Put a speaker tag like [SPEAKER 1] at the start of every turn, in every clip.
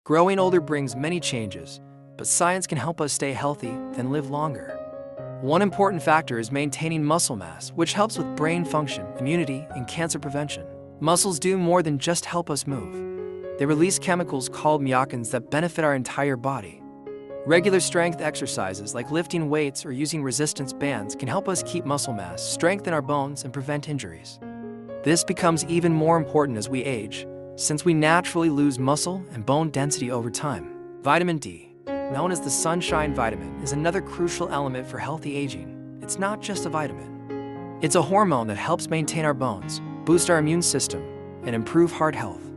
[SPEAKER 1] Growing older brings many changes, but science can help us stay healthy and live longer. One important factor is maintaining muscle mass, which helps with brain function, immunity, and cancer prevention. Muscles do more than just help us move. They release chemicals called myokines that benefit our entire body. Regular strength exercises like lifting weights or using resistance bands can help us keep muscle mass, strengthen our bones, and prevent injuries. This becomes even more important as we age, since we naturally lose muscle and bone density over time. Vitamin D, known as the sunshine vitamin, is another crucial element for healthy aging. It's not just a vitamin. It's a hormone that helps maintain our bones, boost our immune system, and improve heart health.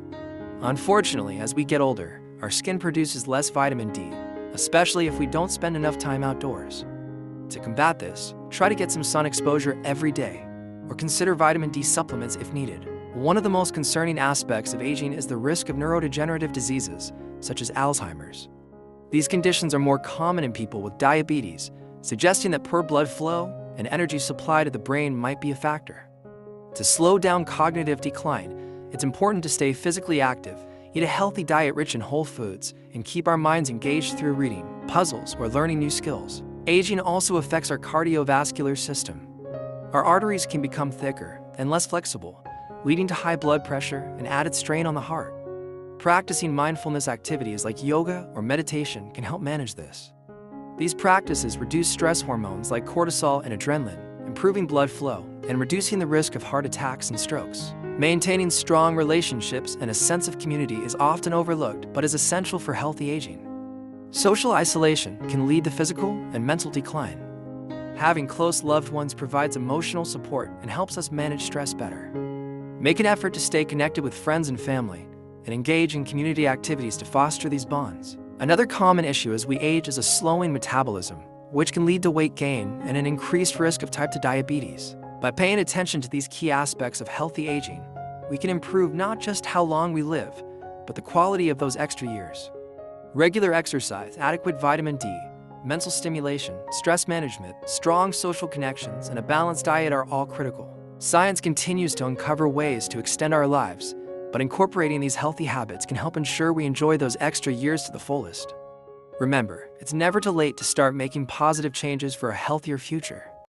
[SPEAKER 1] Unfortunately, as we get older, our skin produces less vitamin D, especially if we don't spend enough time outdoors. To combat this, try to get some sun exposure every day, or consider vitamin D supplements if needed. One of the most concerning aspects of aging is the risk of neurodegenerative diseases, such as Alzheimer's. These conditions are more common in people with diabetes, suggesting that poor blood flow and energy supply to the brain might be a factor. To slow down cognitive decline, it's important to stay physically active, eat a healthy diet rich in whole foods, and keep our minds engaged through reading, puzzles, or learning new skills. Aging also affects our cardiovascular system. Our arteries can become thicker and less flexible, leading to high blood pressure and added strain on the heart. Practicing mindfulness activities like yoga or meditation can help manage this. These practices reduce stress hormones like cortisol and adrenaline, improving blood flow and reducing the risk of heart attacks and strokes. Maintaining strong relationships and a sense of community is often overlooked but is essential for healthy aging. Social isolation can lead to physical and mental decline. Having close loved ones provides emotional support and helps us manage stress better. Make an effort to stay connected with friends and family, and engage in community activities to foster these bonds. Another common issue as we age is a slowing metabolism, which can lead to weight gain and an increased risk of type 2 diabetes. By paying attention to these key aspects of healthy aging, we can improve not just how long we live, but the quality of those extra years. Regular exercise, adequate vitamin D, mental stimulation, stress management, strong social connections, and a balanced diet are all critical. Science continues to uncover ways to extend our lives, but incorporating these healthy habits can help ensure we enjoy those extra years to the fullest. Remember, it's never too late to start making positive changes for a healthier future.